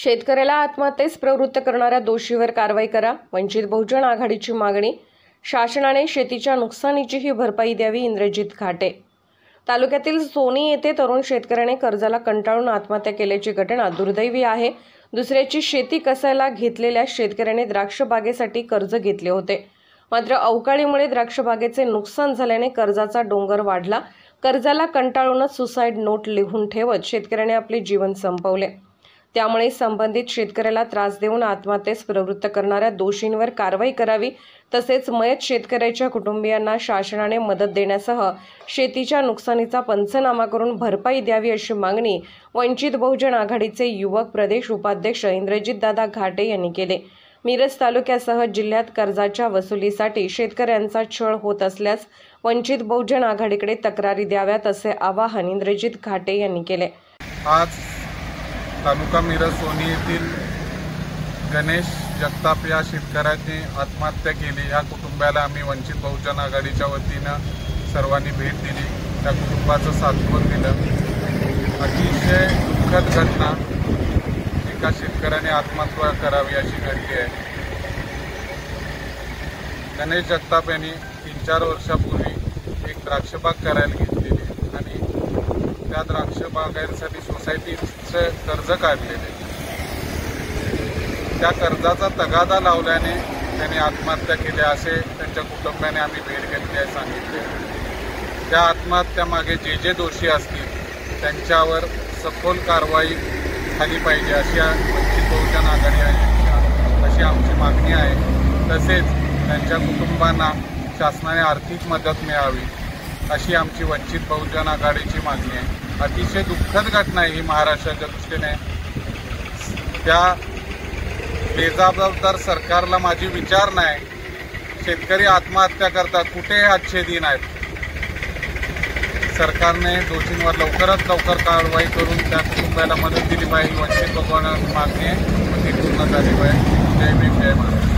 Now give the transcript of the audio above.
शेतकऱ्याला आत्महत्येस प्रवृत्त करणाऱ्या दोषीवर कारवाई करा. वंचित बहुजन आघाडीची मागणी. शासनाने शेतीच्या नुकसानीचीही भरपाई द्यावी. इंद्रजित घाटे. तालुक्यातील सोनी येथे तरुण शेतकऱ्याने कर्जाला कंटाळून आत्महत्या केल्याची घटना दुर्दैवी आहे. दुसऱ्याची शेती कसायला घेतलेल्या शेतकऱ्याने द्राक्ष बागेसाठी कर्ज घेतले होते. मात्र अवकाळीमुळे द्राक्ष बागेचे नुकसान झाल्याने कर्जाचा डोंगर वाढला. कर्जाला कंटाळूनच सुसाईड नोट लिहून ठेवत शेतकऱ्याने आपले जीवन संपवले. त्यामुळे संबंधित शेतकऱ्याला त्रास देऊन आत्महत्येस प्रवृत्त करणाऱ्या दोषींवर कारवाई करावी. तसेच मयत शेतकऱ्याच्या कुटुंबियांना शासनाने मदत देण्यासह शेतीच्या नुकसानीचा पंचनामा करून भरपाई द्यावी अशी मागणी वंचित बहुजन आघाडीचे युवक प्रदेश उपाध्यक्ष इंद्रजितदादा घाटे यांनी केले. मिरज तालुक्यासह जिल्ह्यात कर्जाच्या वसुलीसाठी शेतकऱ्यांचा छळ होत असल्यास वंचित बहुजन आघाडीकडे तक्रारी द्याव्यात असे आवाहन इंद्रजित घाटे यांनी केले. आज तालुका मिरज सोनी येथील गणेश जगताप या शेतकऱ्याने आत्महत्या केली. या कुटुंबाला आम्ही वंचित बहुजन आघाडीच्या वतीनं सर्वांनी भेट दिली, त्या कुटुंबाचं सांत्वन दिलं. अतिशय दुःखद घटना, एका शेतकऱ्याने आत्महत्या करावी अशी घडली आहे. गणेश जगताप यांनी 3-4 वर्षापूर्वी एक द्राक्षबाग करायला घेतलेली आणि त्या द्राक्ष बागांसाठी सोसायटीचं कर्ज काढलेले. त्या कर्जाचा तगादा लावल्याने त्यांनी आत्महत्या केली असे त्यांच्या कुटुंबाने आम्ही भेट घेतली आहे सांगितले. त्या आत्महत्यामागे जे दोषी असतील त्यांच्यावर सखोल कारवाई झाली पाहिजे अशी वंचित बहुजन आघाडी अशी आमची मागणी आहे. तसेच त्यांच्या कुटुंबांना शासनाने आर्थिक मदत मिळावी अशी आमची वंचित बहुजन आघाडीची मागणी आहे. अतिशय दुःखद घटना आहे ही महाराष्ट्राच्या दृष्टीने. त्या बेजबाबदार सरकारला माझी विचार नाही. शेतकरी आत्महत्या करतात, कुठे हे अच्छे दिन आहेत? सरकारने दोषींवर लवकरात लवकर कारवाई करून त्या कुटुंबाला मदत दिली पाहिजे. वंचित बहुजन मागणी आहे ती पूर्ण झाली पाहिजे. जय भीम, जय महाराष्ट्र.